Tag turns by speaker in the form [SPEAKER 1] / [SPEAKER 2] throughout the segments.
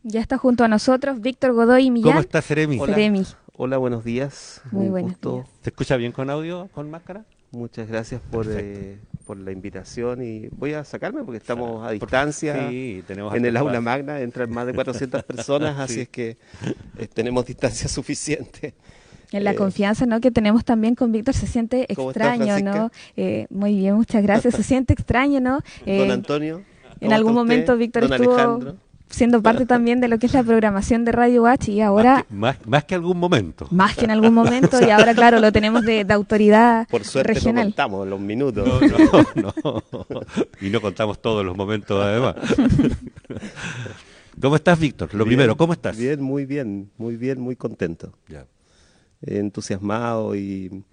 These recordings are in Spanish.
[SPEAKER 1] Ya está junto a nosotros Víctor Godoy Millán.
[SPEAKER 2] ¿Cómo estás, Seremi?
[SPEAKER 3] Hola.
[SPEAKER 1] Seremi.
[SPEAKER 3] Hola, buenos días.
[SPEAKER 1] Muy
[SPEAKER 3] Un
[SPEAKER 1] buenos
[SPEAKER 3] gusto.
[SPEAKER 1] días.
[SPEAKER 2] ¿Se escucha bien con audio, con máscara?
[SPEAKER 3] Muchas gracias por la invitación y voy a sacarme porque estamos a
[SPEAKER 2] Por-
[SPEAKER 3] distancia
[SPEAKER 2] Sí, tenemos
[SPEAKER 3] en el
[SPEAKER 2] harto
[SPEAKER 3] aula
[SPEAKER 2] espacio.
[SPEAKER 3] magna, entran más de 400 personas, así
[SPEAKER 2] Sí.
[SPEAKER 3] es que tenemos distancia suficiente.
[SPEAKER 1] En la
[SPEAKER 3] Eh,
[SPEAKER 1] confianza, ¿no?, que tenemos también con Víctor, se siente
[SPEAKER 3] ¿Cómo está,
[SPEAKER 1] extraño, ¿no?
[SPEAKER 3] Francisca?
[SPEAKER 1] Muy bien, muchas gracias. Se siente extraño, ¿no?
[SPEAKER 3] Don Antonio,
[SPEAKER 1] En
[SPEAKER 3] ¿cómo
[SPEAKER 1] algún
[SPEAKER 3] está usted?
[SPEAKER 1] momento Víctor
[SPEAKER 3] Don
[SPEAKER 1] estuvo
[SPEAKER 3] Alejandro.
[SPEAKER 1] siendo parte también de lo que es la programación de Radio Watch y ahora,
[SPEAKER 2] Más que algún momento.
[SPEAKER 1] más que en algún momento, y ahora, claro, lo tenemos de autoridad
[SPEAKER 3] Por suerte no
[SPEAKER 1] regional.
[SPEAKER 3] contamos los minutos.
[SPEAKER 2] No. Y no contamos todos los momentos, además. ¿Cómo estás, Víctor? Lo
[SPEAKER 3] Bien,
[SPEAKER 2] primero, ¿cómo estás?
[SPEAKER 3] Bien, muy contento.
[SPEAKER 2] Ya.
[SPEAKER 3] Entusiasmado y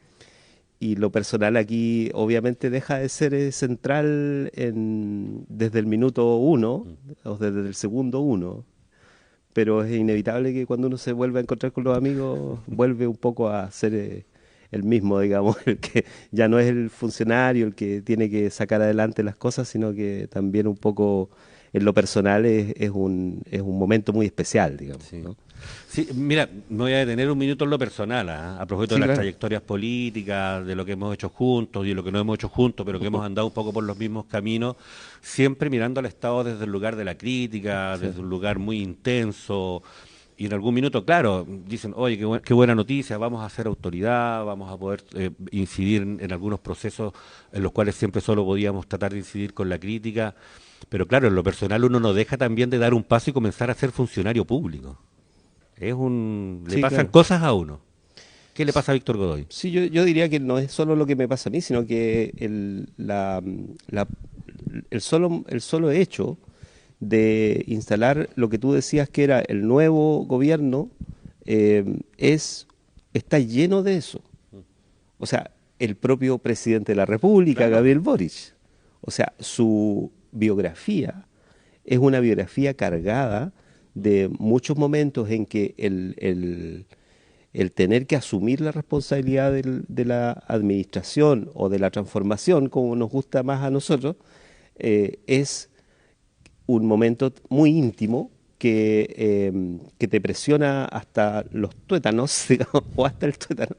[SPEAKER 3] lo personal aquí obviamente deja de ser central desde el minuto uno o desde el segundo uno, pero es inevitable que cuando uno se vuelve a encontrar con los amigos vuelve un poco a ser el mismo, digamos, el que ya no es el funcionario el que tiene que sacar adelante las cosas, sino que también un poco en lo personal es un momento muy especial, digamos,
[SPEAKER 2] Sí.
[SPEAKER 3] ¿no?
[SPEAKER 2] Sí, mira, me voy a detener un minuto en lo personal, a propósito
[SPEAKER 3] Sí,
[SPEAKER 2] de las
[SPEAKER 3] claro.
[SPEAKER 2] trayectorias políticas, de lo que hemos hecho juntos y de lo que no hemos hecho juntos, pero que hemos andado un poco por los mismos caminos, siempre mirando al Estado desde el lugar de la crítica,
[SPEAKER 3] Sí.
[SPEAKER 2] desde un lugar muy intenso. Y en algún minuto, claro, dicen, oye, qué buena noticia, vamos a ser autoridad, vamos a poder incidir en algunos procesos en los cuales siempre solo podíamos tratar de incidir con la crítica. Pero claro, en lo personal uno no deja también de dar un paso y comenzar a ser funcionario público. Le
[SPEAKER 3] Sí,
[SPEAKER 2] pasan
[SPEAKER 3] claro.
[SPEAKER 2] cosas a uno. ¿Qué le pasa a Víctor Godoy?
[SPEAKER 3] Sí, yo diría que no es solo lo que me pasa a mí, sino que el solo hecho de instalar lo que tú decías que era el nuevo gobierno está lleno de eso. O sea, el propio presidente de la República,
[SPEAKER 2] Claro.
[SPEAKER 3] Gabriel Boric. O sea, su biografía es una biografía cargada de muchos momentos en que el tener que asumir la responsabilidad de la administración o de la transformación, como nos gusta más a nosotros, es un momento muy íntimo que te presiona hasta los tuétanos, digamos, o hasta el tuétano,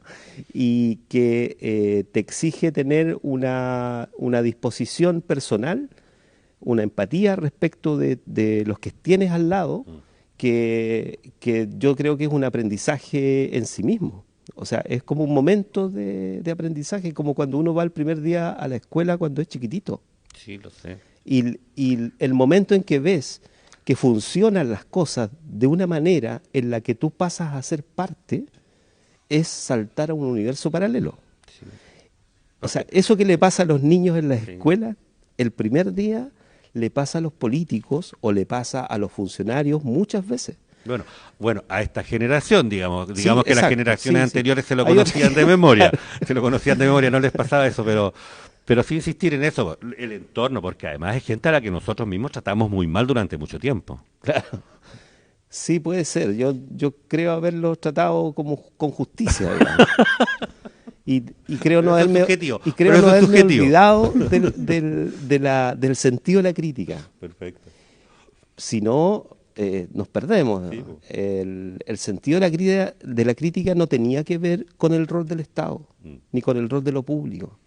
[SPEAKER 3] y que te exige tener una disposición personal, una empatía respecto de los que tienes al lado, que yo creo que es un aprendizaje en sí mismo. O sea, es como un momento de aprendizaje, como cuando uno va el primer día a la escuela cuando es chiquitito.
[SPEAKER 2] Sí, lo sé.
[SPEAKER 3] Y el momento en que ves que funcionan las cosas de una manera en la que tú pasas a ser parte, es saltar a un universo paralelo.
[SPEAKER 2] Sí.
[SPEAKER 3] O sea, eso que le pasa a los niños en las
[SPEAKER 2] Sí.
[SPEAKER 3] escuelas, el primer día le pasa a los políticos o le pasa a los funcionarios muchas veces.
[SPEAKER 2] Bueno, a esta generación, digamos
[SPEAKER 3] Sí,
[SPEAKER 2] que las
[SPEAKER 3] exacto,
[SPEAKER 2] generaciones
[SPEAKER 3] sí, sí.
[SPEAKER 2] anteriores se lo
[SPEAKER 3] Hay
[SPEAKER 2] conocían
[SPEAKER 3] otra-
[SPEAKER 2] de memoria, se lo conocían de memoria, no les pasaba eso, pero sí insistir en eso, el entorno, porque además es gente a la que nosotros mismos tratamos muy mal durante mucho tiempo.
[SPEAKER 3] Claro. Sí, puede ser. Yo creo haberlos tratado como con justicia, digamos. Y creo no
[SPEAKER 2] Pero eso es
[SPEAKER 3] haberme,
[SPEAKER 2] subjetivo,
[SPEAKER 3] y creo
[SPEAKER 2] pero
[SPEAKER 3] no
[SPEAKER 2] eso es
[SPEAKER 3] haberme
[SPEAKER 2] subjetivo.
[SPEAKER 3] olvidado del sentido de la crítica.
[SPEAKER 2] Perfecto.
[SPEAKER 3] Si no, nos perdemos.
[SPEAKER 2] Sí, po.
[SPEAKER 3] El sentido de la crítica no tenía que ver con el rol del Estado, ni con el rol de lo público.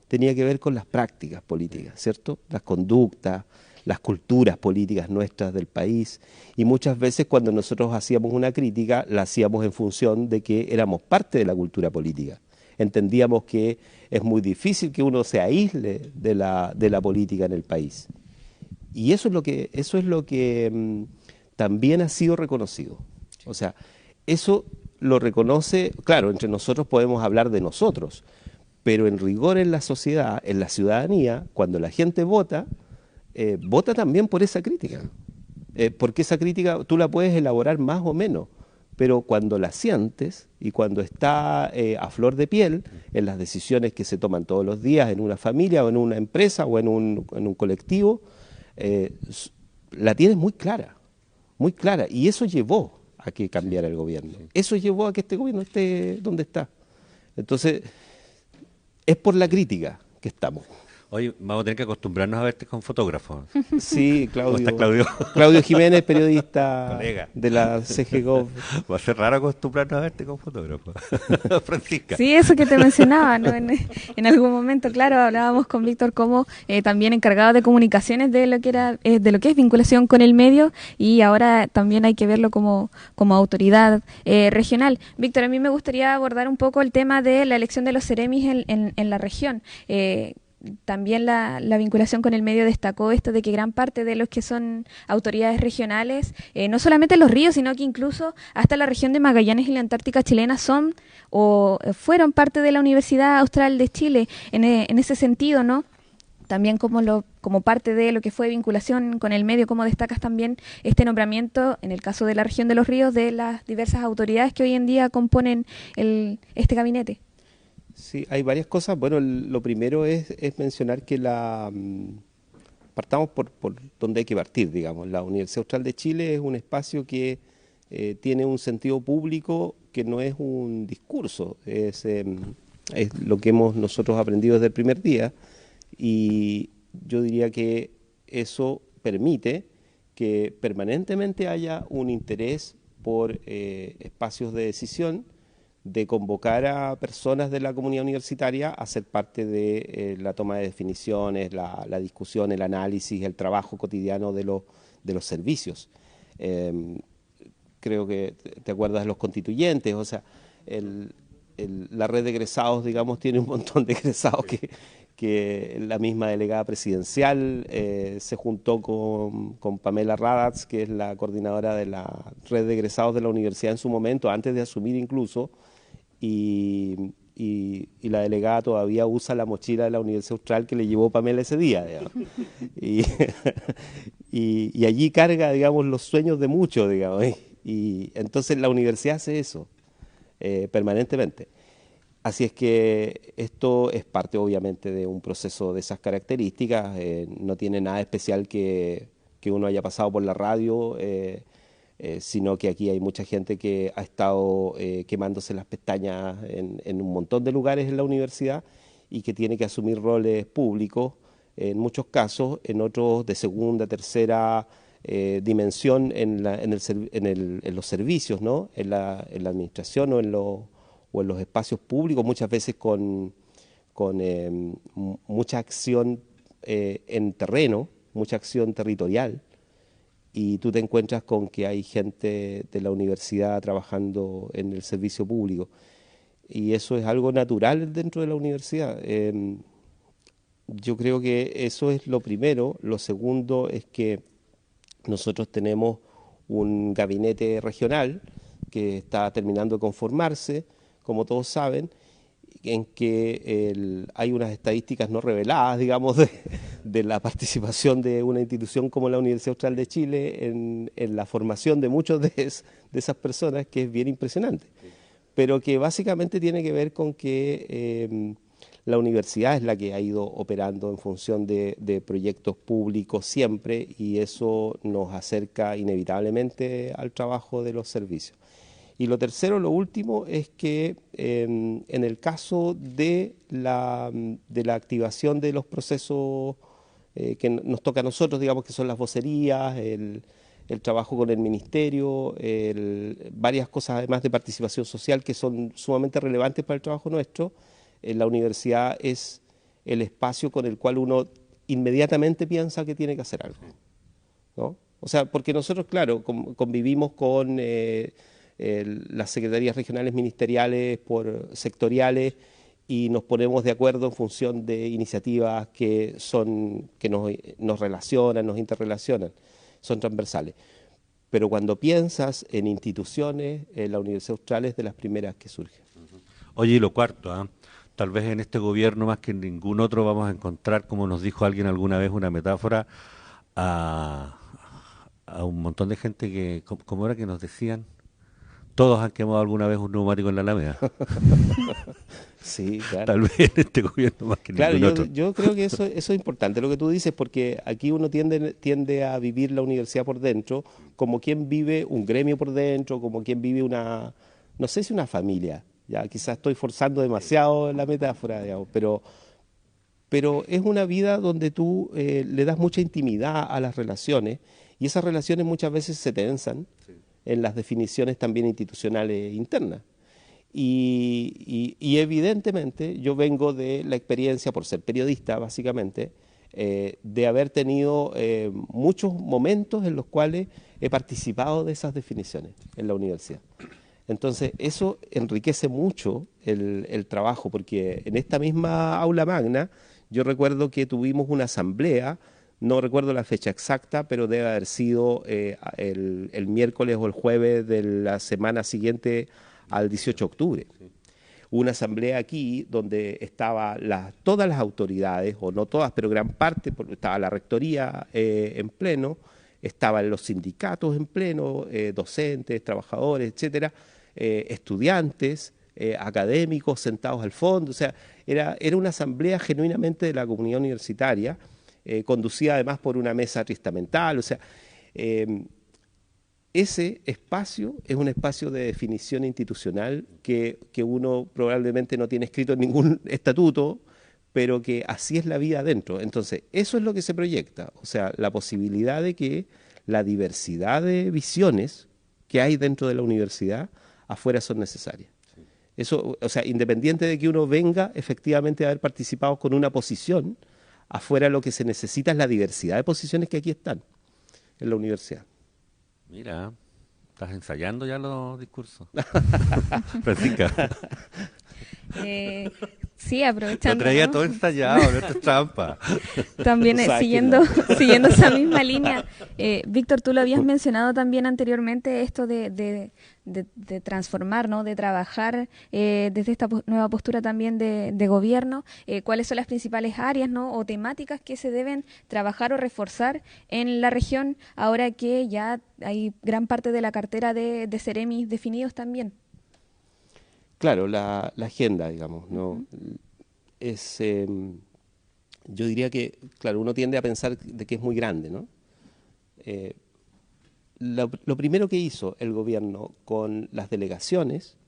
[SPEAKER 3] Tenía que ver con las prácticas políticas, ¿cierto? Las conductas, las culturas políticas nuestras del país. Y muchas veces cuando nosotros hacíamos una crítica, la hacíamos en función de que éramos parte de la cultura política. Entendíamos que es muy difícil que uno se aísle de la política en el país. Y eso es lo que también ha sido reconocido. O sea, eso lo reconoce, claro, entre nosotros podemos hablar de nosotros, pero en rigor en la sociedad, en la ciudadanía, cuando la gente vota, vota también por esa crítica. Porque esa crítica tú la puedes elaborar más o menos, pero cuando la sientes y cuando está a flor de piel en las decisiones que se toman todos los días en una familia o en una empresa o en un colectivo, la tienes muy clara, muy clara. Y eso llevó a que cambiara el gobierno. Eso llevó a que este gobierno esté donde está. Entonces, es por la crítica que estamos.
[SPEAKER 2] Oye, vamos a tener que acostumbrarnos a verte con fotógrafos.
[SPEAKER 3] Sí,
[SPEAKER 2] ¿Cómo estás,
[SPEAKER 3] Claudio.
[SPEAKER 2] Claudio?
[SPEAKER 3] Claudio Jiménez, periodista
[SPEAKER 2] Colega.
[SPEAKER 3] de la CGGov.
[SPEAKER 2] Va a ser raro acostumbrarnos a verte con fotógrafos. Francisca.
[SPEAKER 1] Sí, eso que te mencionaba, ¿no? En algún momento, claro, hablábamos con Víctor como también encargado de comunicaciones de lo que era, de lo que es vinculación con el medio, y ahora también hay que verlo como autoridad regional. Víctor, a mí me gustaría abordar un poco el tema de la elección de los seremis en la región. También la vinculación con el medio destacó esto de que gran parte de los que son autoridades regionales, no solamente Los Ríos, sino que incluso hasta la región de Magallanes y la Antártica chilena son o fueron parte de la Universidad Austral de Chile en ese sentido, ¿no? También como parte de lo que fue vinculación con el medio, como destacas también este nombramiento, en el caso de la región de Los Ríos, de las diversas autoridades que hoy en día componen este gabinete.
[SPEAKER 3] Sí, hay varias cosas. Bueno, lo primero es mencionar que partamos por donde hay que partir, digamos. La Universidad Austral de Chile es un espacio que tiene un sentido público que no es un discurso, es lo que hemos nosotros aprendido desde el primer día, y yo diría que eso permite que permanentemente haya un interés por espacios de decisión, de convocar a personas de la comunidad universitaria a ser parte de la toma de definiciones, la discusión, el análisis, el trabajo cotidiano de los servicios. Creo que te acuerdas de los constituyentes, o sea, la red de egresados, digamos, tiene un montón de egresados que la misma delegada presidencial se juntó con Pamela Radatz, que es la coordinadora de la red de egresados de la universidad en su momento, antes de asumir incluso, y la delegada todavía usa la mochila de la Universidad Austral que le llevó Pamela ese día, digamos. Y allí carga, digamos, los sueños de muchos, digamos, y entonces la universidad hace eso permanentemente. Así es que esto es parte obviamente de un proceso de esas características, no tiene nada especial que uno haya pasado por la radio, sino que aquí hay mucha gente que ha estado quemándose las pestañas en un montón de lugares en la universidad y que tiene que asumir roles públicos, en muchos casos, en otros de segunda, tercera dimensión en los servicios, ¿no? En la administración o en los espacios públicos, muchas veces con mucha acción en terreno, mucha acción territorial, y tú te encuentras con que hay gente de la universidad trabajando en el servicio público, y eso es algo natural dentro de la universidad. Yo creo que eso es lo primero. Lo segundo es que nosotros tenemos un gabinete regional que está terminando de conformarse, como todos saben, en que hay unas estadísticas no reveladas, digamos, de la participación de una institución como la Universidad Austral de Chile en la formación de muchos de esas personas, que es bien impresionante, pero que básicamente tiene que ver con que la universidad es la que ha ido operando en función de proyectos públicos siempre, y eso nos acerca inevitablemente al trabajo de los servicios. Y lo tercero, lo último, es que en el caso de la activación de los procesos que nos toca a nosotros, digamos, que son las vocerías, el trabajo con el ministerio, varias cosas además de participación social que son sumamente relevantes para el trabajo nuestro, la universidad es el espacio con el cual uno inmediatamente piensa que tiene que hacer algo, ¿no? O sea, porque nosotros, claro, convivimos con las secretarías regionales ministeriales sectoriales, y nos ponemos de acuerdo en función de iniciativas que nos relacionan, nos interrelacionan, son transversales. Pero cuando piensas en instituciones, la Universidad Austral es de las primeras que surge.
[SPEAKER 2] Oye, y lo cuarto, tal vez en este gobierno más que en ningún otro vamos a encontrar, como nos dijo alguien alguna vez, una metáfora, a un montón de gente que, como era que nos decían, todos han quemado alguna vez un neumático en la Alameda.
[SPEAKER 3] Sí, claro.
[SPEAKER 2] Tal vez en este gobierno más que
[SPEAKER 3] Claro,
[SPEAKER 2] ningún otro.
[SPEAKER 3] yo creo que eso es importante lo que tú dices, porque aquí uno tiende a vivir la universidad por dentro, como quien vive un gremio por dentro, como quien vive no sé si una familia, ya quizás estoy forzando demasiado la metáfora, digamos, pero pero es una vida donde tú le das mucha intimidad a las relaciones y esas relaciones muchas veces se tensan en las definiciones también institucionales internas. Y evidentemente yo vengo de la experiencia, por ser periodista básicamente, de haber tenido muchos momentos en los cuales he participado de esas definiciones en la universidad. Entonces eso enriquece mucho el trabajo, porque en esta misma aula magna yo recuerdo que tuvimos una asamblea, no recuerdo la fecha exacta, pero debe haber sido el miércoles o el jueves de la semana siguiente al 18 de octubre. Hubo una asamblea aquí donde estaban todas las autoridades, o no todas, pero gran parte, porque estaba la rectoría en pleno, estaban los sindicatos en pleno, docentes, trabajadores, etcétera, estudiantes, académicos sentados al fondo. O sea, era una asamblea genuinamente de la comunidad universitaria, conducida además por una mesa tristamental. O sea, ese espacio es un espacio de definición institucional que uno probablemente no tiene escrito en ningún estatuto, pero que así es la vida adentro. Entonces, eso es lo que se proyecta, o sea, la posibilidad de que la diversidad de visiones que hay dentro de la universidad afuera son necesarias. Eso, o sea, independiente de que uno venga efectivamente a haber participado con una posición, afuera lo que se necesita es la diversidad de posiciones que aquí están en la universidad.
[SPEAKER 2] Mira, estás ensayando ya los discursos. Francisca.
[SPEAKER 1] Sí, aprovechando.
[SPEAKER 2] Lo traía
[SPEAKER 1] ¿no?
[SPEAKER 2] todo ensayado, no esto es trampa.
[SPEAKER 1] También siguiendo esa misma línea, Víctor, tú lo habías mencionado también anteriormente, esto de transformar, ¿no? De trabajar desde esta nueva postura también de gobierno. ¿Cuáles son las principales áreas, ¿no? O temáticas que se deben trabajar o reforzar en la región ahora que ya hay gran parte de la cartera de Ceremis definidos también?
[SPEAKER 3] Claro, la agenda, digamos, ¿no? Es, yo diría que, claro, uno tiende a pensar de que es muy grande, ¿no? Lo primero que hizo el gobierno con las delegaciones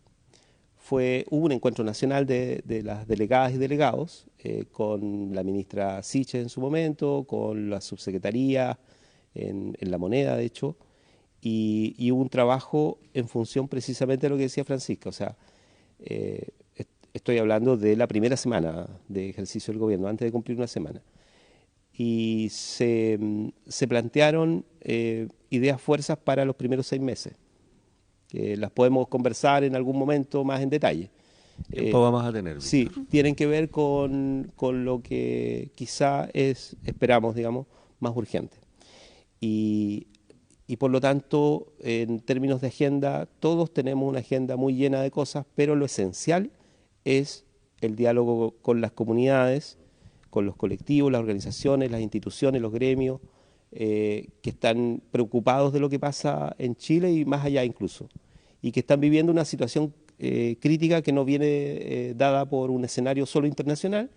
[SPEAKER 3] hubo un encuentro nacional de las delegadas y delegados, con la ministra Siche en su momento, con la subsecretaría en La Moneda, de hecho, y hubo un trabajo en función precisamente de lo que decía Francisca, o sea, estoy hablando de la primera semana de ejercicio del gobierno, antes de cumplir una semana. Y se plantearon ideas fuerzas para los primeros 6 meses, que las podemos conversar en algún momento más en detalle.
[SPEAKER 2] Tiempo vamos a tener.
[SPEAKER 3] Sí, tienen que ver con lo que quizá esperamos, digamos, más urgente. Y por lo tanto, en términos de agenda, todos tenemos una agenda muy llena de cosas, pero lo esencial es el diálogo con las comunidades, con los colectivos, las organizaciones, las instituciones, los gremios, que están preocupados de lo que pasa en Chile y más allá incluso, y que están viviendo una situación crítica que no viene dada por un escenario solo internacional,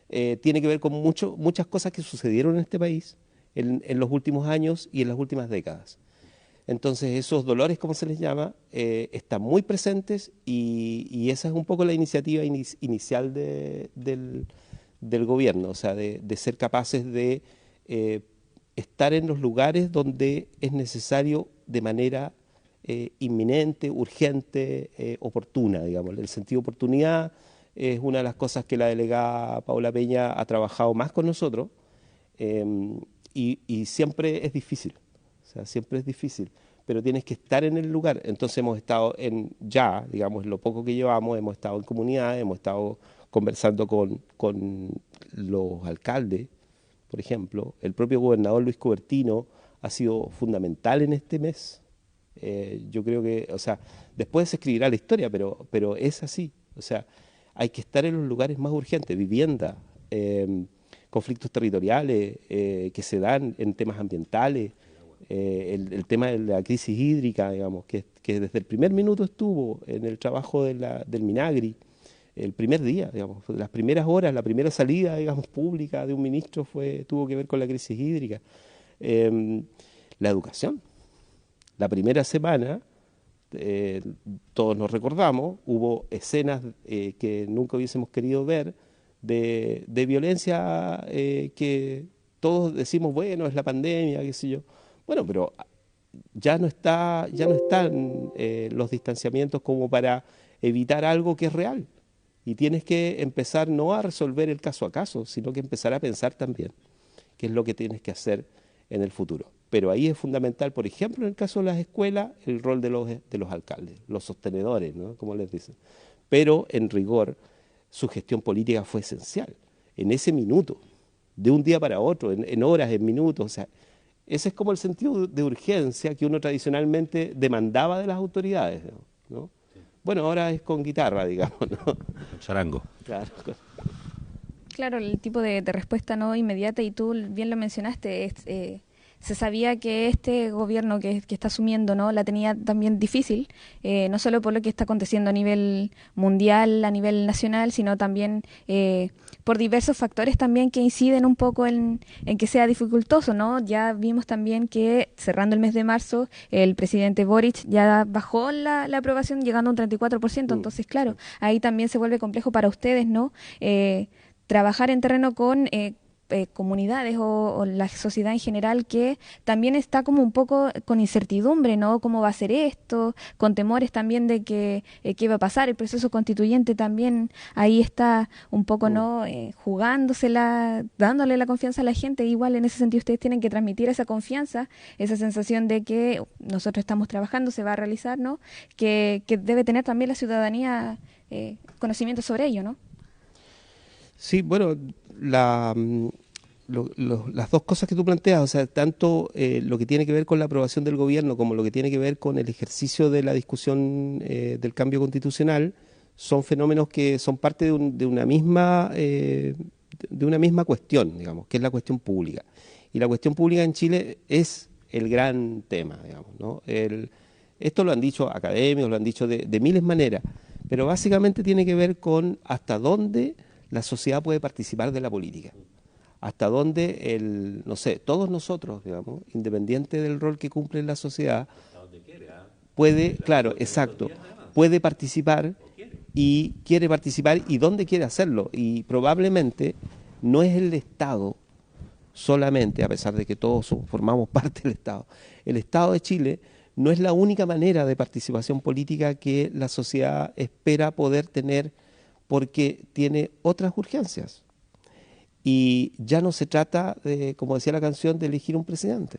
[SPEAKER 3] tiene que ver con muchas cosas que sucedieron en este país en los últimos años y en las últimas décadas. Entonces esos dolores, como se les llama, están muy presentes y esa es un poco la iniciativa inicial del gobierno, o sea, de ser capaces de estar en los lugares donde es necesario de manera inminente, urgente, oportuna, digamos. El sentido de oportunidad es una de las cosas que la delegada Paula Peña ha trabajado más con nosotros y siempre es difícil. O sea, siempre es difícil, pero tienes que estar en el lugar. Entonces hemos estado digamos, lo poco que llevamos, hemos estado en comunidades, hemos estado conversando con los alcaldes, por ejemplo. El propio gobernador Luis Cobertino ha sido fundamental en este mes. Yo creo que, o sea, después se escribirá la historia, pero es así. O sea, hay que estar en los lugares más urgentes, vivienda, conflictos territoriales que se dan en temas ambientales, el tema de la crisis hídrica, digamos, que desde el primer minuto estuvo en el trabajo del Minagri, el primer día, digamos, las primeras horas, la primera salida, digamos, pública de un ministro tuvo que ver con la crisis hídrica. La educación. La primera semana, todos nos recordamos, hubo escenas que nunca hubiésemos querido ver, de violencia que todos decimos, bueno, es la pandemia, qué sé yo. Bueno, pero ya no están los distanciamientos como para evitar algo que es real. Y tienes que empezar no a resolver el caso a caso, sino que empezar a pensar también qué es lo que tienes que hacer en el futuro. Pero ahí es fundamental, por ejemplo, en el caso de las escuelas, el rol de los alcaldes, los sostenedores, ¿no? Como les dicen. Pero, en rigor, su gestión política fue esencial. En ese minuto, de un día para otro, en horas, en minutos. O sea, ese es como el sentido de urgencia que uno tradicionalmente demandaba de las autoridades, ¿no? Sí. Bueno, ahora es con guitarra, digamos, ¿no? Con
[SPEAKER 2] charango.
[SPEAKER 3] Claro.
[SPEAKER 1] Claro, el tipo de respuesta no inmediata, y tú bien lo mencionaste, se sabía que este gobierno que está asumiendo, ¿no?, la tenía también difícil, no solo por lo que está aconteciendo a nivel mundial, a nivel nacional, sino también por diversos factores también que inciden un poco en que sea dificultoso, ¿no? Ya vimos también que cerrando el mes de marzo, el presidente Boric ya bajó la aprobación llegando a un 34%, entonces claro, ahí también se vuelve complejo para ustedes, ¿no? Trabajar en terreno con comunidades o la sociedad en general, que también está como un poco con incertidumbre, ¿no? ¿Cómo va a ser esto? Con temores también de que qué va a pasar. El proceso constituyente también ahí está un poco, ¿no? Jugándosela, dándole la confianza a la gente. Igual en ese sentido ustedes tienen que transmitir esa confianza, esa sensación de que nosotros estamos trabajando, se va a realizar, ¿no? Que debe tener también la ciudadanía conocimiento sobre ello, ¿no?
[SPEAKER 3] Sí, bueno, las dos cosas que tú planteas, o sea, tanto lo que tiene que ver con la aprobación del gobierno como lo que tiene que ver con el ejercicio de la discusión del cambio constitucional, son fenómenos que son parte de una misma cuestión, digamos, que es la cuestión pública. Y la cuestión pública en Chile es el gran tema, digamos, ¿no? Esto lo han dicho académicos, lo han dicho de miles de maneras, pero básicamente tiene que ver con hasta dónde la sociedad puede participar de la política, hasta dónde todos nosotros, digamos, independiente del rol que cumple en la sociedad, puede, claro, exacto, puede participar y quiere participar y dónde quiere hacerlo. Y probablemente no es el Estado solamente, a pesar de que todos formamos parte del Estado, el Estado de Chile no es la única manera de participación política que la sociedad espera poder tener, porque tiene otras urgencias. Y ya no se trata de, como decía la canción, de elegir un presidente.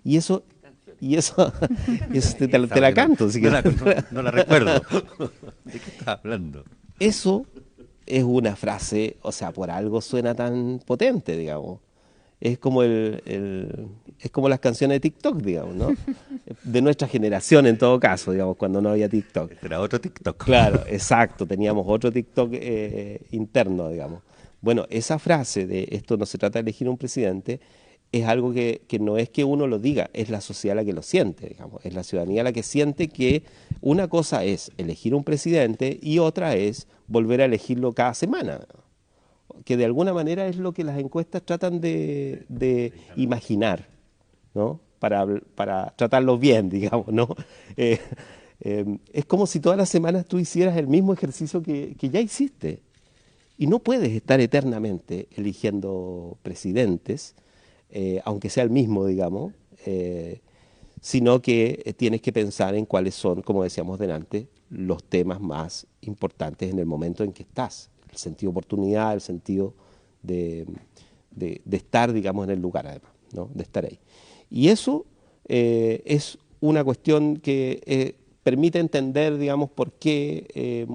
[SPEAKER 3] Y eso te la canto. Si
[SPEAKER 2] no la recuerdo. ¿De qué estás hablando?
[SPEAKER 3] Eso es una frase, o sea, por algo suena tan potente, digamos. Es como es como las canciones de TikTok, digamos, ¿no? De nuestra generación, en todo caso, digamos, cuando no había TikTok.
[SPEAKER 2] Era otro TikTok.
[SPEAKER 3] Claro, exacto, teníamos otro TikTok interno, digamos. Bueno, esa frase de esto no se trata de elegir un presidente es algo que no es que uno lo diga, es la sociedad la que lo siente, digamos. Es la ciudadanía la que siente que una cosa es elegir un presidente y otra es volver a elegirlo cada semana, que de alguna manera es lo que las encuestas tratan de imaginar, ¿no? Para tratarlos bien, digamos, ¿no? Es como si todas las semanas tú hicieras el mismo ejercicio que ya hiciste. Y no puedes estar eternamente eligiendo presidentes, aunque sea el mismo, digamos, sino que tienes que pensar en cuáles son, como decíamos delante, los temas más importantes en el momento en que estás. El sentido de oportunidad, el sentido de estar, digamos, en el lugar, además, ¿no? De estar ahí. Y eso es una cuestión que permite entender, digamos, por qué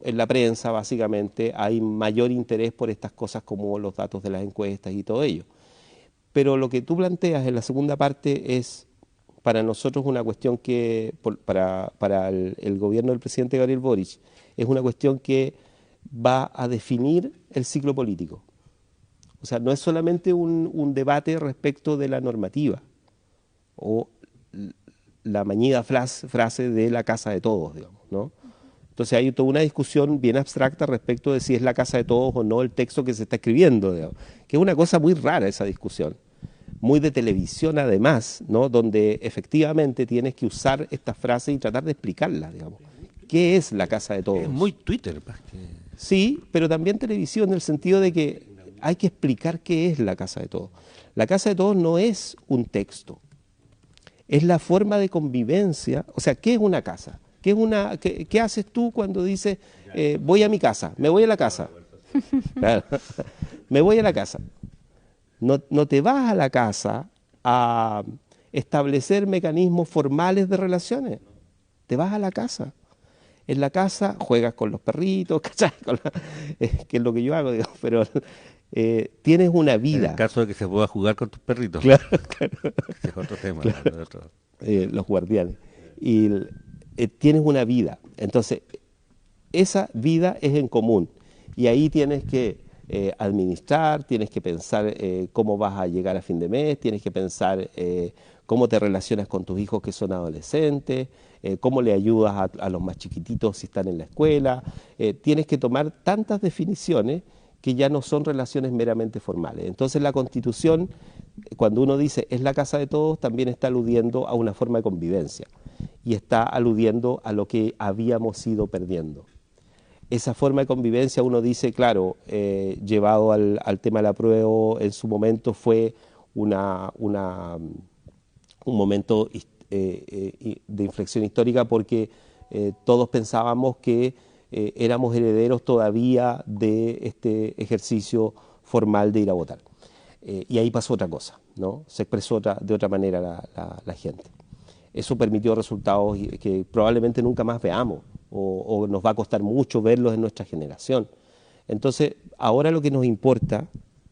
[SPEAKER 3] en la prensa, básicamente, hay mayor interés por estas cosas como los datos de las encuestas y todo ello. Pero lo que tú planteas en la segunda parte es, para nosotros, una cuestión que, para el gobierno del presidente Gabriel Boric, es una cuestión que va a definir el ciclo político. O sea, no es solamente un debate respecto de la normativa o la mañida frase de la casa de todos, digamos, ¿no? Entonces hay toda una discusión bien abstracta respecto de si es la casa de todos o no el texto que se está escribiendo, digamos, que es una cosa muy rara esa discusión, muy de televisión además, ¿no? Donde efectivamente tienes que usar estas frases y tratar de explicarlas, digamos. ¿Qué es la casa de todos?
[SPEAKER 2] Es muy Twitter, más que...
[SPEAKER 3] Sí, pero también televisivo en el sentido de que hay que explicar qué es la Casa de Todos. La Casa de Todos no es un texto, es la forma de convivencia. O sea, ¿qué es una casa? ¿Qué haces tú cuando dices, voy a mi casa, me voy a la casa? Claro. Me voy a la casa. No te vas a la casa a establecer mecanismos formales de relaciones, te vas a la casa. En la casa juegas con los perritos, ¿cachai? Que es lo que yo hago, digamos, pero tienes una vida.
[SPEAKER 2] En el caso de que se pueda jugar con tus perritos.
[SPEAKER 3] Claro, claro.
[SPEAKER 2] Ese es otro tema.
[SPEAKER 3] Claro.
[SPEAKER 2] ¿No? Otro.
[SPEAKER 3] Los guardianes. Y tienes una vida. Entonces, esa vida es en común. Y ahí tienes que administrar, tienes que pensar cómo vas a llegar a fin de mes, tienes que pensar cómo te relacionas con tus hijos que son adolescentes, cómo le ayudas a los más chiquititos si están en la escuela. Tienes que tomar tantas definiciones que ya no son relaciones meramente formales. Entonces la Constitución, cuando uno dice es la casa de todos, también está aludiendo a una forma de convivencia y está aludiendo a lo que habíamos ido perdiendo. Esa forma de convivencia, uno dice, claro, llevado al tema del apruebo en su momento fue un momento de inflexión histórica porque todos pensábamos que éramos herederos todavía de este ejercicio formal de ir a votar. Y ahí pasó otra cosa, ¿no? Se expresó de otra manera la gente. Eso permitió resultados que probablemente nunca más veamos o nos va a costar mucho verlos en nuestra generación. Entonces, ahora lo que nos importa,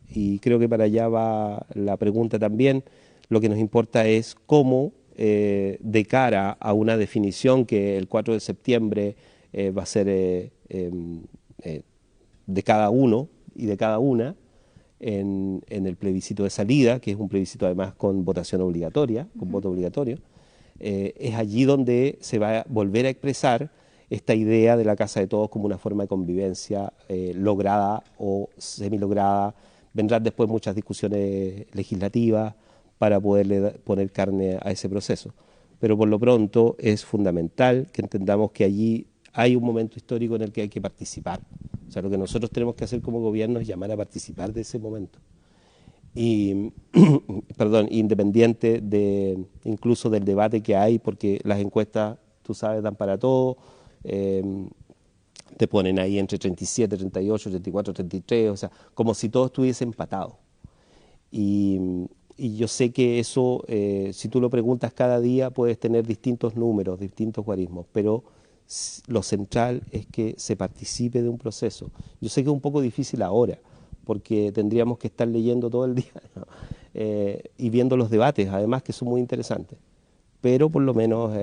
[SPEAKER 3] y creo que para allá va la pregunta también, lo que nos importa es cómo, de cara a una definición que el 4 de septiembre va a ser de cada uno y de cada una en el plebiscito de salida, que es un plebiscito además con votación obligatoria, con voto obligatorio, es allí donde se va a volver a expresar esta idea de la casa de todos como una forma de convivencia lograda o semilograda. Vendrán después muchas discusiones legislativas para poderle poner carne a ese proceso. Pero por lo pronto es fundamental que entendamos que allí hay un momento histórico en el que hay que participar. O sea, lo que nosotros tenemos que hacer como gobierno es llamar a participar de ese momento. Y, perdón, independiente incluso del debate que hay, porque las encuestas, tú sabes, dan para todo, te ponen ahí entre 37, 38, 34, 33, o sea, como si todo estuviese empatado. Y yo sé que eso, si tú lo preguntas cada día, puedes tener distintos números, distintos guarismos, pero lo central es que se participe de un proceso. Yo sé que es un poco difícil ahora, porque tendríamos que estar leyendo todo el día, ¿no? Y viendo los debates, además que son muy interesantes, pero por lo menos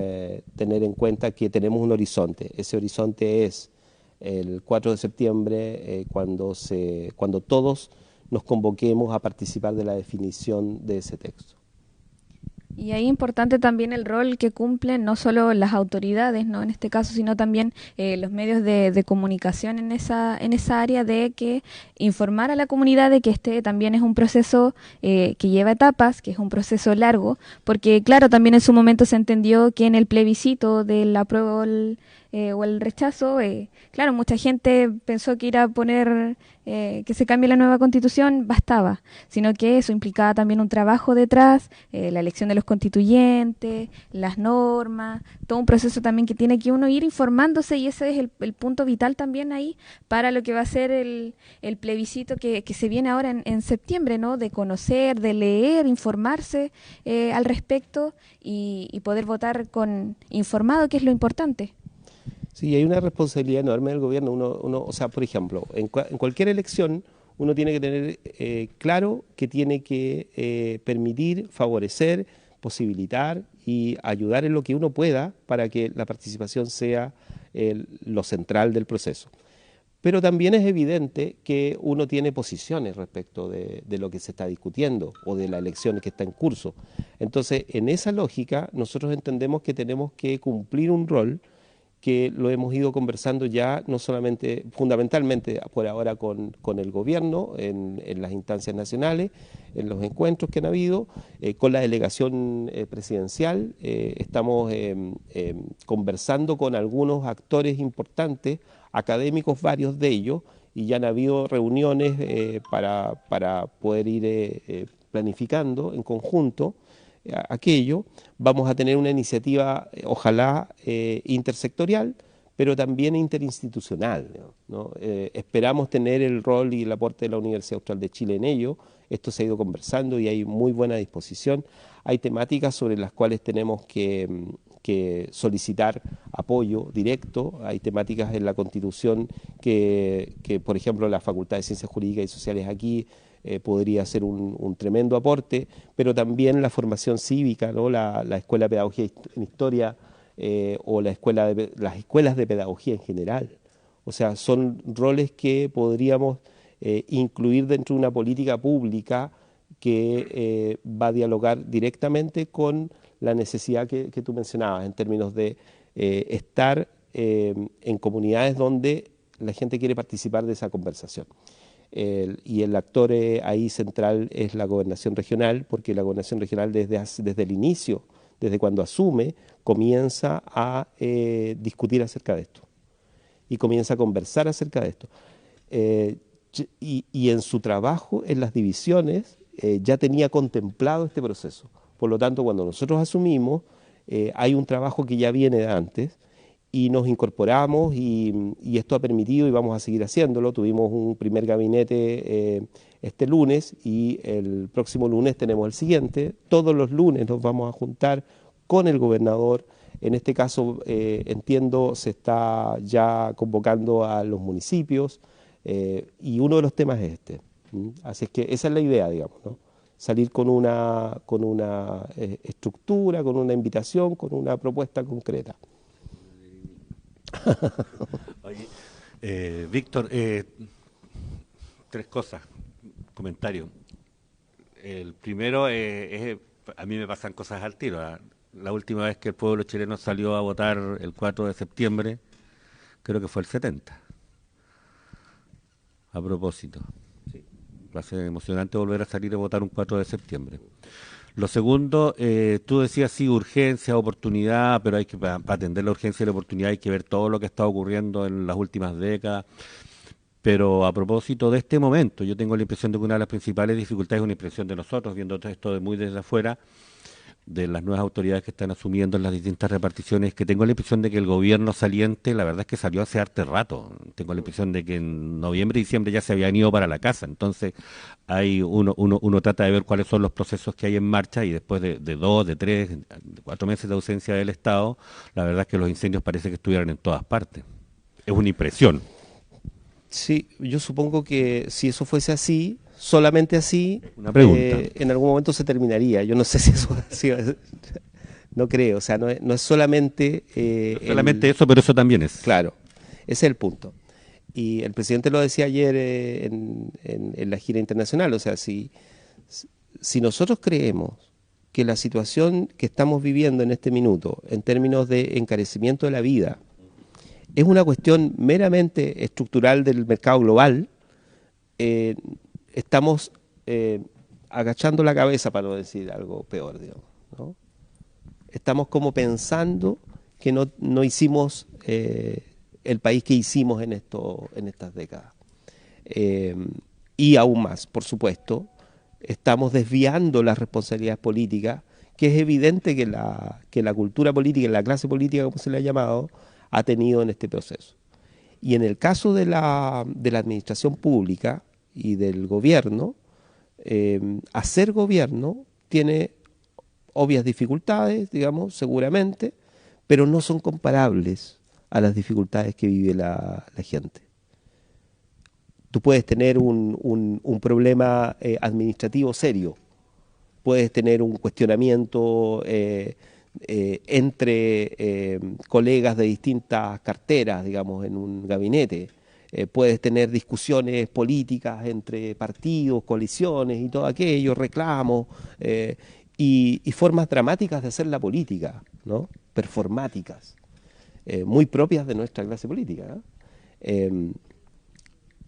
[SPEAKER 3] tener en cuenta que tenemos un horizonte. Ese horizonte es el 4 de septiembre, cuando todos nos convoquemos a participar de la definición de ese texto.
[SPEAKER 1] Y ahí importante también el rol que cumplen no solo las autoridades, ¿no? En este caso, sino también los medios de comunicación en esa área, de que informar a la comunidad de que este también es un proceso que lleva etapas, que es un proceso largo, porque claro, también en su momento se entendió que en el plebiscito del apruebo o el rechazo, claro, mucha gente pensó que ir a poner que se cambie la nueva constitución bastaba, sino que eso implicaba también un trabajo detrás, la elección de los constituyentes, las normas, todo un proceso también que tiene que uno ir informándose, y ese es el punto vital también ahí para lo que va a ser el plebiscito que se viene ahora en septiembre, ¿no? De conocer, de leer, informarse al respecto y poder votar informado, que es lo importante.
[SPEAKER 3] Sí, hay una responsabilidad enorme del gobierno. O sea, por ejemplo, en cualquier elección uno tiene que tener claro que tiene que permitir, favorecer, posibilitar y ayudar en lo que uno pueda para que la participación sea lo central del proceso. Pero también es evidente que uno tiene posiciones respecto de lo que se está discutiendo o de la elección que está en curso. Entonces, en esa lógica, nosotros entendemos que tenemos que cumplir un rol que lo hemos ido conversando ya, no solamente, fundamentalmente por ahora con el gobierno, en las instancias nacionales, en los encuentros que han habido, con la delegación presidencial. Estamos conversando con algunos actores importantes, académicos, varios de ellos, y ya han habido reuniones para poder ir planificando en conjunto aquello. Vamos a tener una iniciativa, ojalá intersectorial, pero también interinstitucional, ¿no? Esperamos tener el rol y el aporte de la Universidad Austral de Chile en ello. Esto se ha ido conversando y hay muy buena disposición. Hay temáticas sobre las cuales tenemos que solicitar apoyo directo. Hay temáticas en la Constitución que, por ejemplo, la Facultad de Ciencias Jurídicas y Sociales aquí podría ser un tremendo aporte, pero también la formación cívica, ¿no? La Escuela de Pedagogía en Historia o las escuelas de pedagogía en general. O sea, son roles que podríamos incluir dentro de una política pública que va a dialogar directamente con la necesidad que tú mencionabas en términos de estar en comunidades donde la gente quiere participar de esa conversación. Y el actor ahí central es la gobernación regional, porque la gobernación regional desde el inicio, desde cuando asume, comienza a discutir acerca de esto y comienza a conversar acerca de esto. Y en su trabajo, en las divisiones, ya tenía contemplado este proceso. Por lo tanto, cuando nosotros asumimos, hay un trabajo que ya viene de antes, y nos incorporamos y esto ha permitido y vamos a seguir haciéndolo. Tuvimos un primer gabinete este lunes y el próximo lunes tenemos el siguiente. Todos los lunes nos vamos a juntar con el gobernador. En este caso, entiendo, se está ya convocando a los municipios y uno de los temas es este. Así es que esa es la idea, digamos, ¿no? Salir con una estructura, con una invitación, con una propuesta concreta.
[SPEAKER 2] Oye, Víctor, tres cosas, comentarios. El primero es, a mí me pasan cosas al tiro. La última vez que el pueblo chileno salió a votar el 4 de septiembre, creo que fue el 70. A propósito. Sí. Va a ser emocionante volver a salir a votar un 4 de septiembre. Lo segundo, tú decías sí, urgencia, oportunidad, pero hay que para atender la urgencia y la oportunidad hay que ver todo lo que está ocurriendo en las últimas décadas. Pero a propósito de este momento, yo tengo la impresión de que una de las principales dificultades es una impresión de nosotros, viendo esto de muy desde afuera, de las nuevas autoridades que están asumiendo en las distintas reparticiones, que tengo la impresión de que el gobierno saliente, la verdad es que salió hace harto rato. Tengo la impresión de que en noviembre y diciembre ya se habían ido para la casa. Entonces, uno trata de ver cuáles son los procesos que hay en marcha y después de 2, de 3, de 4 meses de ausencia del Estado, la verdad es que los incendios parece que estuvieran en todas partes. Es una impresión.
[SPEAKER 3] Sí, yo supongo que si eso fuese así, solamente así, en algún momento se terminaría. Yo no sé si eso no creo, o sea, no es solamente...
[SPEAKER 2] no solamente eso, pero eso también es.
[SPEAKER 3] Claro, ese es el punto. Y el presidente lo decía ayer en la gira internacional, o sea, si nosotros creemos que la situación que estamos viviendo en este minuto, en términos de encarecimiento de la vida, es una cuestión meramente estructural del mercado global, estamos agachando la cabeza, para no decir algo peor, digamos, ¿no? Estamos como pensando que no hicimos el país que hicimos en estas décadas. Y aún más, por supuesto, estamos desviando las responsabilidades políticas, que es evidente que la cultura política, la clase política, como se le ha llamado, ha tenido en este proceso. Y en el caso de la administración pública y del gobierno, hacer gobierno tiene obvias dificultades, digamos, seguramente, pero no son comparables a las dificultades que vive la gente. Tú puedes tener un problema administrativo serio, puedes tener un cuestionamiento entre colegas de distintas carteras, digamos, en un gabinete. Puedes tener discusiones políticas entre partidos, coaliciones y todo aquello, reclamos, y formas dramáticas de hacer la política, ¿no? Performáticas. muy propias de nuestra clase política,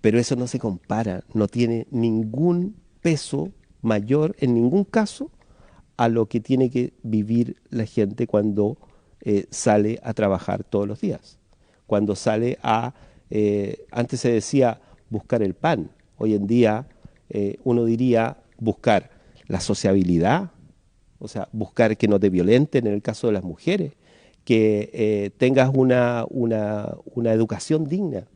[SPEAKER 3] pero eso no se compara, no tiene ningún peso mayor en ningún caso a lo que tiene que vivir la gente cuando sale a trabajar todos los días, cuando sale a, antes se decía buscar el pan, hoy en día uno diría buscar la sociabilidad, o sea, buscar que no te violenten en el caso de las mujeres, que tengas una educación digna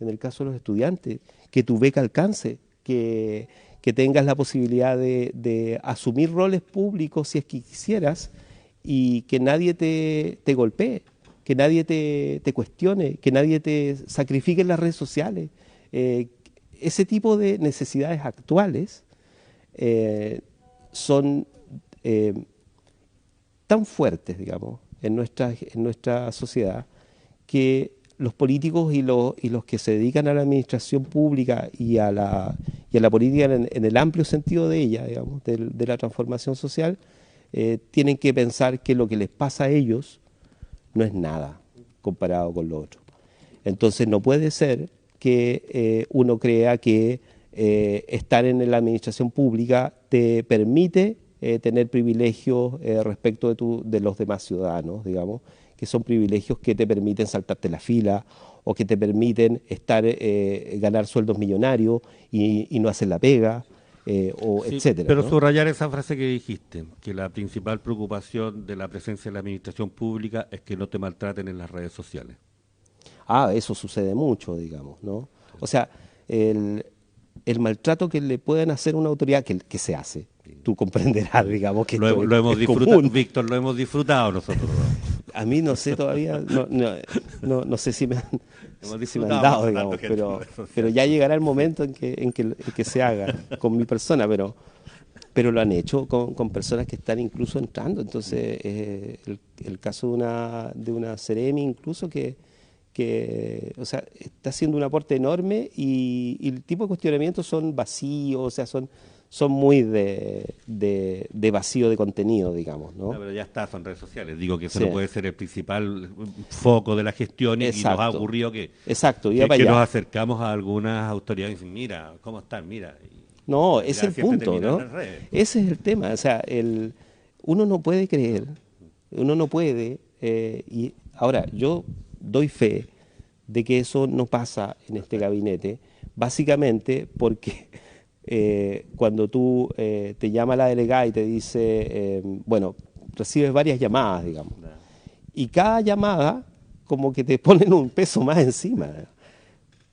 [SPEAKER 3] en el caso de los estudiantes, que tu beca alcance, que tengas la posibilidad de asumir roles públicos si es que quisieras y que nadie te golpee, que nadie te cuestione, que nadie te sacrifique en las redes sociales. Ese tipo de necesidades actuales son tan fuertes, digamos, en nuestra sociedad, que los políticos y los que se dedican a la administración pública y a la política en el amplio sentido de ella, digamos, de la transformación social, tienen que pensar que lo que les pasa a ellos no es nada comparado con lo otro. Entonces no puede ser que uno crea que estar en la administración pública te permite tener privilegios respecto de los demás ciudadanos, digamos, que son privilegios que te permiten saltarte la fila o que te permiten ganar sueldos millonarios y no hacer la pega, sí, etcétera.
[SPEAKER 2] Pero
[SPEAKER 3] ¿no?
[SPEAKER 2] subrayar esa frase que dijiste, que la principal preocupación de la presencia de la administración pública es que no te maltraten en las redes sociales.
[SPEAKER 3] Eso sucede mucho, digamos, ¿no? O sea, el maltrato que le pueden hacer a una autoridad que se hace, tú comprenderás, digamos, que
[SPEAKER 2] lo hemos disfrutado, Víctor, lo hemos disfrutado nosotros.
[SPEAKER 3] A mí no sé todavía, no sé si me han dado, digamos, pero ya llegará el momento en que se haga con mi persona, pero lo han hecho con personas que están incluso entrando. Entonces, el caso de una Seremi incluso que o sea, está haciendo un aporte enorme y el tipo de cuestionamientos son vacíos, o sea, son muy de vacío de contenido, digamos, ¿no?
[SPEAKER 2] No, pero ya está, son redes sociales. Digo que eso
[SPEAKER 3] Sí.
[SPEAKER 2] no puede ser el principal foco de la gestión y nos ha ocurrido que nos acercamos a algunas autoridades y dicen, mira, ¿cómo están? Mira.
[SPEAKER 3] No, ese es el punto, ¿no? Ese es el tema. O sea, uno no puede creer, uno no puede, y ahora yo doy fe de que eso no pasa en este gabinete, básicamente porque cuando tú te llama la delegada y te dice, bueno, recibes varias llamadas, digamos, y cada llamada como que te ponen un peso más encima.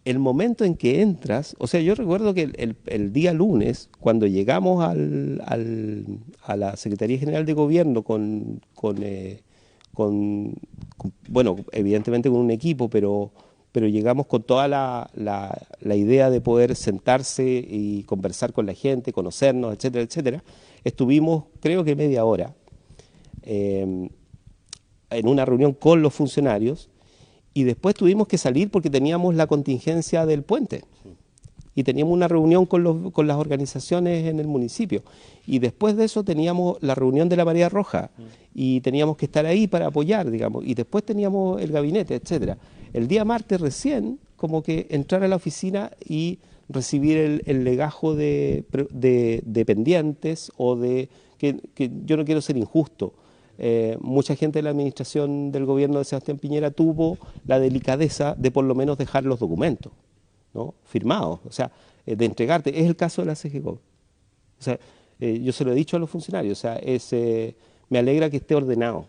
[SPEAKER 3] El momento en que entras, o sea, yo recuerdo que el día lunes, cuando llegamos a la Secretaría General de Gobierno bueno, evidentemente con un equipo, pero llegamos con toda la idea de poder sentarse y conversar con la gente, conocernos, etcétera, etcétera. Estuvimos, creo que media hora, en una reunión con los funcionarios y después tuvimos que salir porque teníamos la contingencia del puente. Y teníamos una reunión con las organizaciones en el municipio. Y después de eso teníamos la reunión de la Marea Roja. Y teníamos que estar ahí para apoyar, digamos. Y después teníamos el gabinete, etcétera. El día martes recién, como que entrar a la oficina y recibir el legajo de pendientes o de... que yo no quiero ser injusto. Mucha gente de la administración del gobierno de Sebastián Piñera tuvo la delicadeza de por lo menos dejar los documentos, ¿no? Firmados, o sea, de entregarte. Es el caso de la CGCOP. O sea, yo se lo he dicho a los funcionarios, o sea, me alegra que esté ordenado.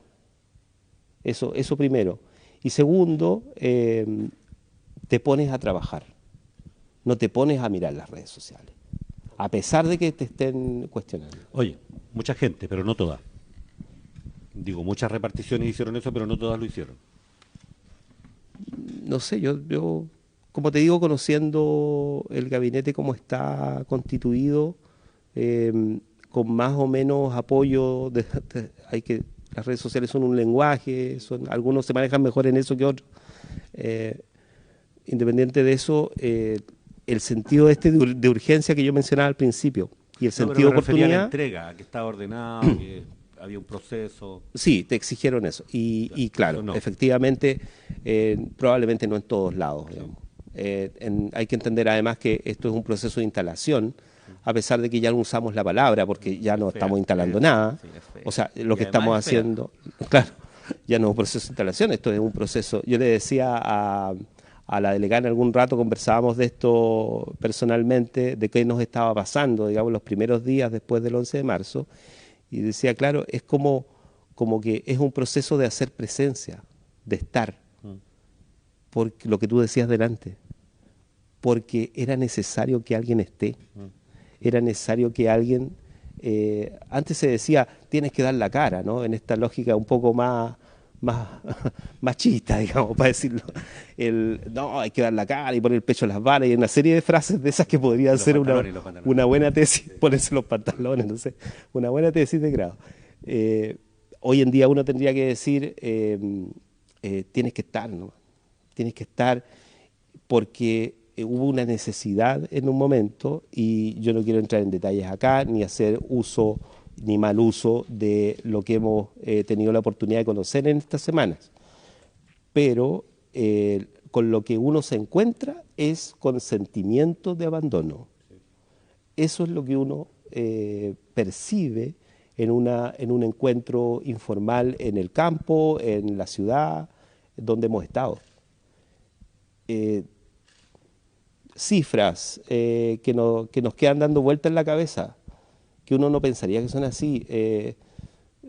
[SPEAKER 3] Eso primero. Y segundo, te pones a trabajar, no te pones a mirar las redes sociales, a pesar de que te estén cuestionando.
[SPEAKER 2] Oye, mucha gente, pero no toda. Digo, muchas reparticiones hicieron eso, pero no todas lo hicieron.
[SPEAKER 3] No sé, yo como te digo, conociendo el gabinete como está constituido, con más o menos apoyo, las redes sociales son un lenguaje, algunos se manejan mejor en eso que otros. Independiente de eso, el sentido de urgencia que yo mencionaba al principio y el sentido de oportunidad.
[SPEAKER 2] La entrega, que está ordenado, que había un proceso.
[SPEAKER 3] Sí, te exigieron eso. Y claro,
[SPEAKER 2] no.
[SPEAKER 3] efectivamente, probablemente no en todos lados, digamos. Hay que entender además que esto es un proceso de instalación, a pesar de que ya no usamos la palabra, porque ya no estamos instalando nada.
[SPEAKER 2] Sí, es fea.
[SPEAKER 3] O sea, lo
[SPEAKER 2] Y
[SPEAKER 3] que
[SPEAKER 2] además
[SPEAKER 3] estamos
[SPEAKER 2] es fea.
[SPEAKER 3] haciendo, claro, ya no es un proceso de instalación, esto es un proceso. Yo le decía a la delegada en algún rato, conversábamos de esto personalmente, de qué nos estaba pasando, digamos, los primeros días después del 11 de marzo, y decía, claro, es como que es un proceso de hacer presencia, de estar, porque lo que tú decías delante, porque era necesario que alguien esté, era necesario que alguien, antes se decía, tienes que dar la cara, ¿no? En esta lógica un poco más machista, digamos, para decirlo. No, hay que dar la cara y poner el pecho a las balas, y una serie de frases de esas que podrían ser una buena tesis, ponerse los pantalones, no sé, una buena tesis de grado. Hoy en día uno tendría que decir, tienes que estar, ¿no? Tienes que estar porque hubo una necesidad en un momento, y yo no quiero entrar en detalles acá, ni hacer uso ni mal uso de lo que hemos tenido la oportunidad de conocer en estas semanas. Pero con lo que uno se encuentra es con sentimientos de abandono. Eso es lo que uno percibe en un encuentro informal en el campo, en la ciudad, donde hemos estado. Cifras que nos quedan dando vuelta en la cabeza, que uno no pensaría que son así,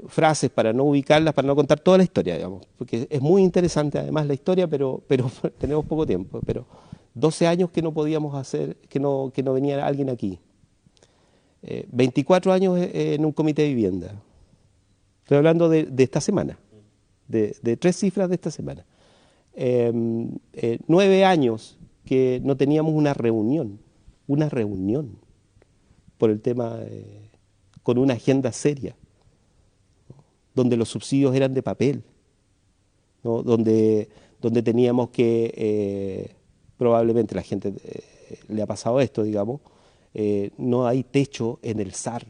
[SPEAKER 3] frases para no ubicarlas, para no contar toda la historia, digamos, porque es muy interesante además la historia, pero tenemos poco tiempo, pero 12 años que no podíamos hacer, que no venía alguien aquí, 24 años en un comité de vivienda, estoy hablando de esta semana, de 3 cifras de esta semana, 9 años que no teníamos una reunión por el tema, con una agenda seria, ¿no? Donde los subsidios eran de papel, ¿no? Donde teníamos que, probablemente la gente le ha pasado esto, digamos, no hay techo en el SAR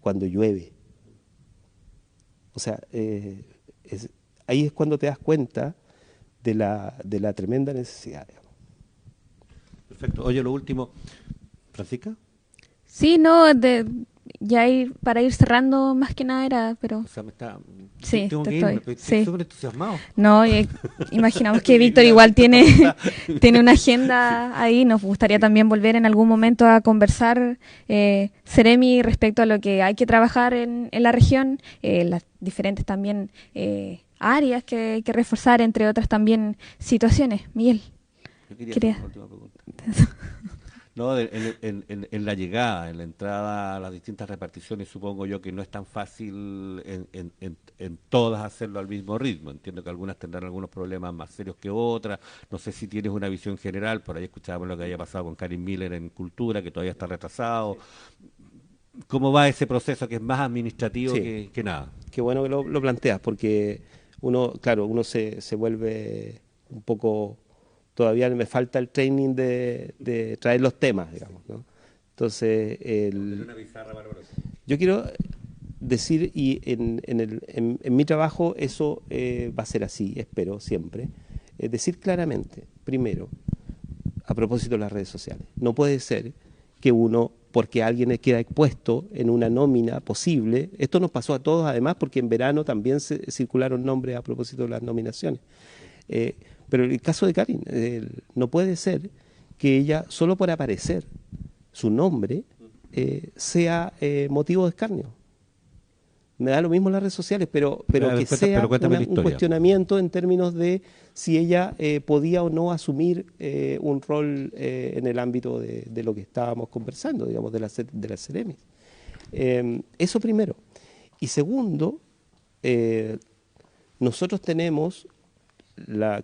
[SPEAKER 3] cuando llueve. O sea, ahí es cuando te das cuenta de la tremenda necesidad, digamos.
[SPEAKER 2] Perfecto. Oye, lo último, Francisca.
[SPEAKER 1] Sí, no, para ir cerrando más que nada era, pero...
[SPEAKER 2] O sea,
[SPEAKER 1] Sí,
[SPEAKER 2] tengo que
[SPEAKER 1] estoy.
[SPEAKER 2] irme, estoy
[SPEAKER 1] Sí.
[SPEAKER 2] súper entusiasmado.
[SPEAKER 1] No, imaginamos que Víctor igual tiene una agenda ahí. Nos gustaría también volver en algún momento a conversar, Seremi, respecto a lo que hay que trabajar en la región, las diferentes también áreas que hay que reforzar, entre otras también situaciones. Miguel.
[SPEAKER 2] Yo quería
[SPEAKER 1] Quería-
[SPEAKER 2] hacer una última pregunta. No, en la llegada, en la entrada a las distintas reparticiones, supongo yo que no es tan fácil en todas hacerlo al mismo ritmo. Entiendo que algunas tendrán algunos problemas más serios que otras. No sé si tienes una visión general. Por ahí escuchábamos lo que había pasado con Karin Miller en Cultura, que todavía está retrasado. ¿Cómo va ese proceso que es más administrativo
[SPEAKER 3] Sí.
[SPEAKER 2] que nada?
[SPEAKER 3] Qué bueno que lo planteas, porque uno se vuelve un poco... Todavía me falta el training de traer los temas, digamos, ¿no? Entonces, yo quiero decir, y en mi trabajo eso va a ser así, espero siempre, decir claramente, primero, a propósito de las redes sociales, no puede ser que uno, porque alguien queda expuesto en una nómina posible, esto nos pasó a todos además, porque en verano también se circularon nombres a propósito de las nominaciones, pero en el caso de Karin, no puede ser que ella, solo por aparecer su nombre, sea motivo de escarnio. Me da lo mismo en las redes sociales, pero que sea un cuestionamiento en términos de si ella podía o no asumir un rol en el ámbito de lo que estábamos conversando, digamos, de las Ceremis. Eso primero. Y segundo, nosotros tenemos...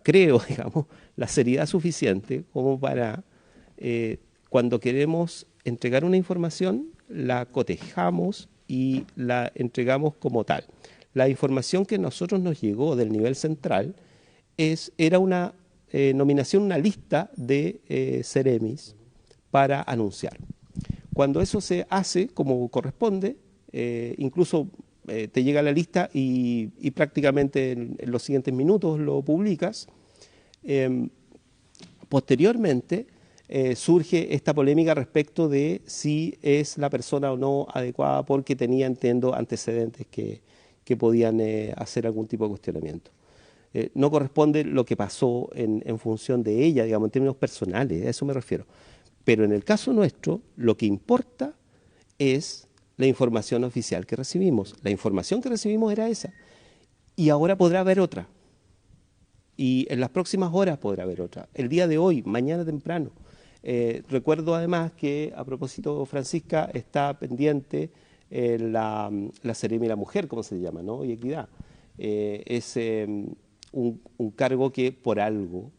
[SPEAKER 3] creo, digamos, la seriedad suficiente como para, cuando queremos entregar una información, la cotejamos y la entregamos como tal. La información que a nosotros nos llegó del nivel central era una nominación, una lista de Ceremis para anunciar. Cuando eso se hace como corresponde, incluso te llega la lista y prácticamente en los siguientes minutos lo publicas. Posteriormente surge esta polémica respecto de si es la persona o no adecuada porque tenía, entiendo, antecedentes que podían hacer algún tipo de cuestionamiento. No corresponde lo que pasó en función de ella, digamos, en términos personales, a eso me refiero. Pero en el caso nuestro, lo que importa es la información oficial que recibimos. La información que recibimos era esa. Y ahora podrá haber otra. Y en las próximas horas podrá haber otra. El día de hoy, mañana temprano. Recuerdo además que, a propósito, Francisca, está pendiente la Seremi de la Mujer, como se llama, ¿no? Y Equidad. Es un cargo que por algo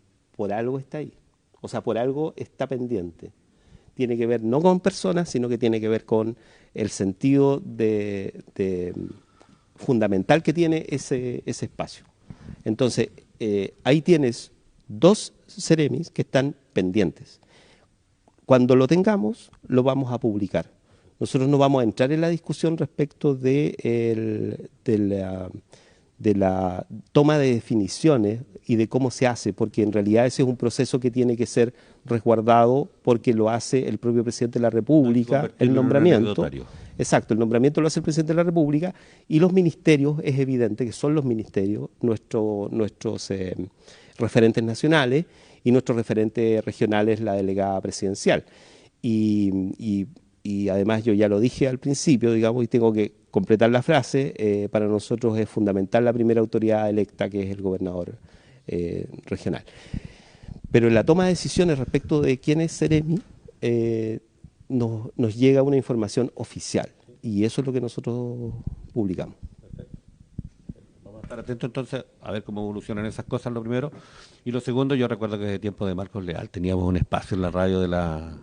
[SPEAKER 3] está ahí. O sea, por algo está pendiente. Tiene que ver no con personas, sino que tiene que ver con el sentido fundamental que tiene ese espacio. Entonces, ahí tienes 2 Ceremis que están pendientes. Cuando lo tengamos, lo vamos a publicar. Nosotros no vamos a entrar en la discusión respecto de la toma de definiciones y de cómo se hace, porque en realidad ese es un proceso que tiene que ser resguardado porque lo hace el propio presidente de la República, el nombramiento. Exacto, el nombramiento lo hace el presidente de la República y los ministerios, es evidente que son los ministerios nuestros referentes nacionales y nuestros referentes regionales, la delegada presidencial. Y además yo ya lo dije al principio, digamos, y tengo que completar la frase, para nosotros es fundamental la primera autoridad electa, que es el gobernador regional. Pero en la toma de decisiones respecto de quién es Seremi, nos llega una información oficial, y eso es lo que nosotros publicamos.
[SPEAKER 2] Vamos a estar atentos entonces a ver cómo evolucionan esas cosas, lo primero. Y lo segundo, yo recuerdo que desde tiempo de Marcos Leal teníamos un espacio en la radio de la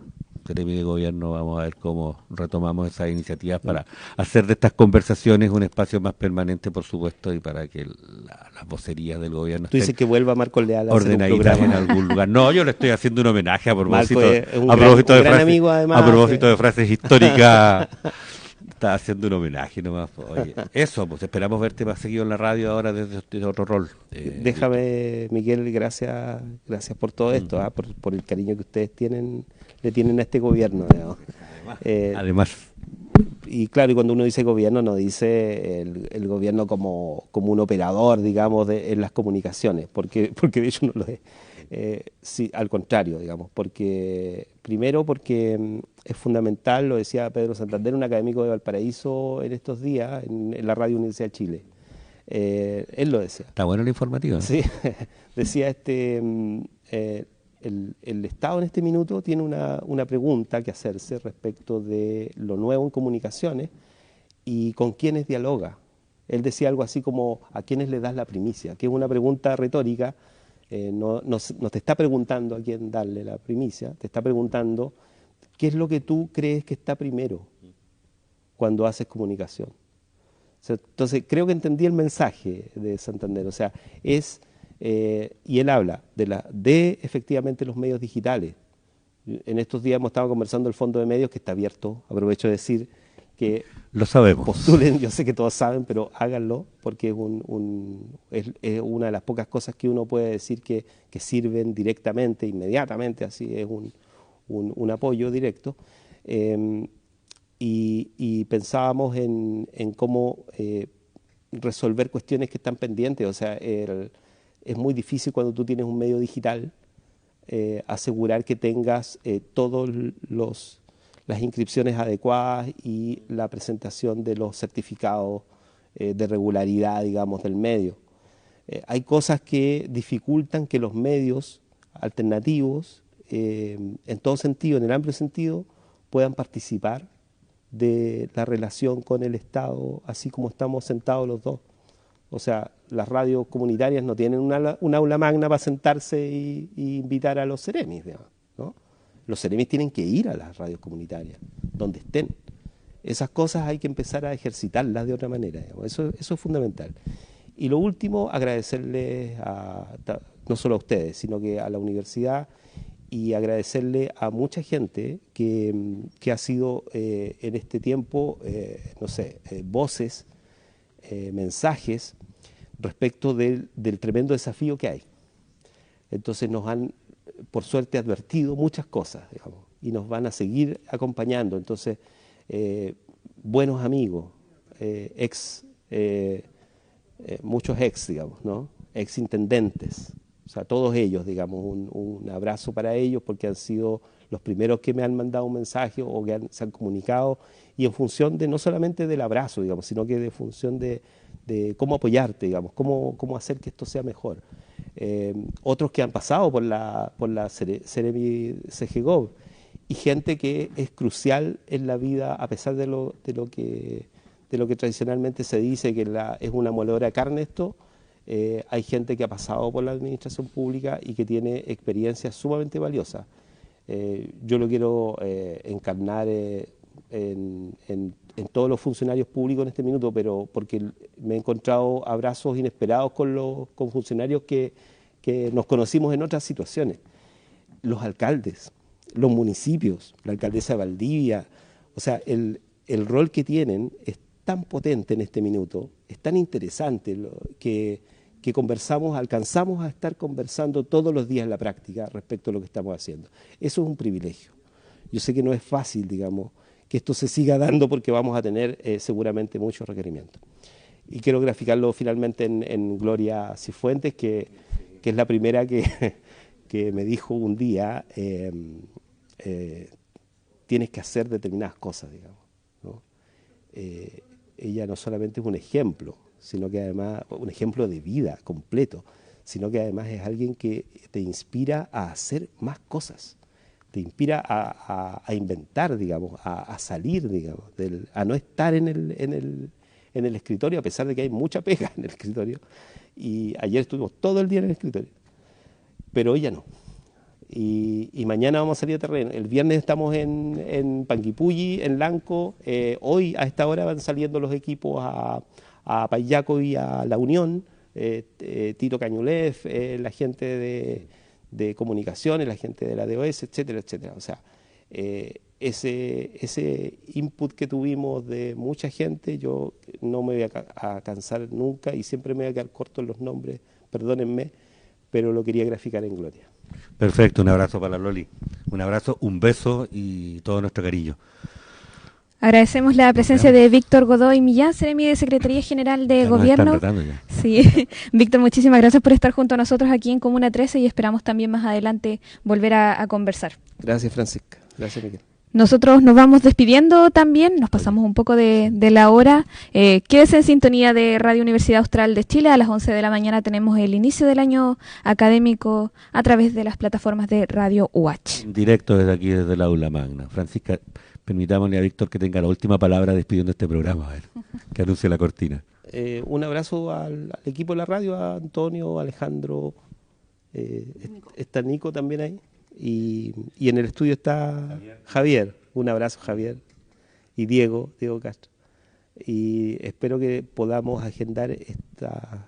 [SPEAKER 2] Seremi de Gobierno. Vamos a ver cómo retomamos esas iniciativas para hacer de estas conversaciones un espacio más permanente, por supuesto, y para que las vocerías del gobierno
[SPEAKER 3] ¿Tú dices que vuelva Marcos Leal a hacer un
[SPEAKER 2] ordenaditas
[SPEAKER 3] programa
[SPEAKER 2] en algún lugar? No, yo le estoy haciendo un homenaje a propósito,
[SPEAKER 3] a
[SPEAKER 2] propósito de frases históricas. Está haciendo un homenaje nomás. Oye, eso, pues esperamos verte más seguido en la radio ahora desde otro rol.
[SPEAKER 3] Déjame, Miguel, gracias por todo esto, por el cariño que ustedes le tienen a este gobierno.
[SPEAKER 2] Además.
[SPEAKER 3] Y claro, y cuando uno dice gobierno, no dice el gobierno como un operador, digamos, en las comunicacaciones, porque de hecho no lo es. Sí, al contrario, digamos, primero porque es fundamental, lo decía Pedro Santander, un académico de Valparaíso en estos días, en la Radio Universidad de Chile. Él lo decía.
[SPEAKER 2] Está bueno el informativo, ¿no?
[SPEAKER 3] Sí, decía el Estado en este minuto tiene una pregunta que hacerse respecto de lo nuevo en comunicaciones y con quiénes dialoga. Él decía algo así como ¿a quiénes le das la primicia? Que es una pregunta retórica. No te está preguntando a quién darle la primicia, te está preguntando qué es lo que tú crees que está primero cuando haces comunicación. O sea, entonces creo que entendí el mensaje de Santander, o sea, y él habla de efectivamente los medios digitales. En estos días hemos estado conversando el fondo de medios que está abierto, aprovecho de decir que
[SPEAKER 2] lo sabemos.
[SPEAKER 3] Postulen, yo sé que todos saben, pero háganlo porque es una de las pocas cosas que uno puede decir que sirven directamente, inmediatamente, así es un apoyo directo. Y pensábamos en cómo resolver cuestiones que están pendientes, o sea, es muy difícil cuando tú tienes un medio digital asegurar que tengas todos las inscripciones adecuadas y la presentación de los certificados de regularidad, digamos, del medio. Hay cosas que dificultan que los medios alternativos, en todo sentido, en el amplio sentido, puedan participar de la relación con el Estado, así como estamos sentados los dos. O sea, las radios comunitarias no tienen un aula magna para sentarse y invitar a los Ceremis, digamos, ¿no? Los Ceremis tienen que ir a las radios comunitarias, donde estén. Esas cosas hay que empezar a ejercitarlas de otra manera, digamos. Eso es fundamental. Y lo último, agradecerles no solo a ustedes, sino que a la universidad y agradecerle a mucha gente que ha sido en este tiempo, no sé, voces, mensajes respecto del tremendo desafío que hay. Entonces nos han, por suerte, advertido muchas cosas, digamos, y nos van a seguir acompañando. Entonces, buenos amigos, muchos digamos, ¿no? Ex intendentes, o sea, todos ellos, digamos, un abrazo para ellos porque han sido los primeros que me han mandado un mensaje o que se han comunicado, y en función de no solamente del abrazo, digamos, sino que de función de cómo apoyarte, digamos, cómo hacer que esto sea mejor. Otros que han pasado por la Ceremi CGGov, y gente que es crucial en la vida, a pesar de lo que tradicionalmente se dice que es una moledora de carne esto. Hay gente que ha pasado por la administración pública y que tiene experiencias sumamente valiosas. Yo lo quiero encarnar en todos los funcionarios públicos en este minuto, pero porque me he encontrado abrazos inesperados con funcionarios que nos conocimos en otras situaciones. Los alcaldes, los municipios, la alcaldesa de Valdivia, o sea, el rol que tienen es tan potente en este minuto, es tan interesante que alcanzamos a estar conversando todos los días en la práctica respecto a lo que estamos haciendo. Eso es un privilegio. Yo sé que no es fácil, digamos, que esto se siga dando porque vamos a tener seguramente muchos requerimientos. Y quiero graficarlo finalmente en Gloria Cifuentes, que es la primera que me dijo un día, tienes que hacer determinadas cosas, digamos, ¿no? Ella no solamente es un ejemplo, sino que además un ejemplo de vida completo, sino que además es alguien que te inspira a hacer más cosas, te inspira a inventar, digamos, a salir, digamos, a no estar en el escritorio, a pesar de que hay mucha pega en el escritorio. Y ayer estuvimos todo el día en el escritorio, pero ella no. Y mañana vamos a salir a terreno. El viernes estamos en Panguipulli, en Lanco. Hoy a esta hora van saliendo los equipos a Payaco y a La Unión. Tito Cañulef, la gente de comunicaciones, la gente de la DOS, etcétera, etcétera. O sea, ese input que tuvimos de mucha gente, yo no me voy a cansar nunca y siempre me voy a quedar corto en los nombres, perdónenme, pero lo quería graficar en Gloria.
[SPEAKER 2] Perfecto, un abrazo para la Loli. Un abrazo, un beso y todo nuestro cariño.
[SPEAKER 1] Agradecemos la presencia de Víctor Godoy Millán, Seremi de Secretaría General de Gobierno. Sí, Víctor, muchísimas gracias por estar junto a nosotros aquí en Comuna 13 y esperamos también más adelante volver a conversar.
[SPEAKER 3] Gracias, Francisca. Gracias, Miguel.
[SPEAKER 1] Nosotros nos vamos despidiendo también, nos pasamos un poco de la hora. Quédese en sintonía de Radio Universidad Austral de Chile. A las 11 de la mañana tenemos el inicio del año académico a través de las plataformas de Radio UH.
[SPEAKER 2] Directo desde aquí, desde el aula magna. Francisca, permitámosle a Víctor que tenga la última palabra despidiendo este programa, a ver, que anuncie la cortina.
[SPEAKER 3] Un abrazo al equipo de la radio, a Antonio, a Alejandro, está Nico también ahí. Y en el estudio está Javier. Un abrazo, Javier, y Diego Castro. Y espero que podamos agendar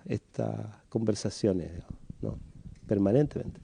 [SPEAKER 3] estas conversaciones, ¿no? Permanentemente.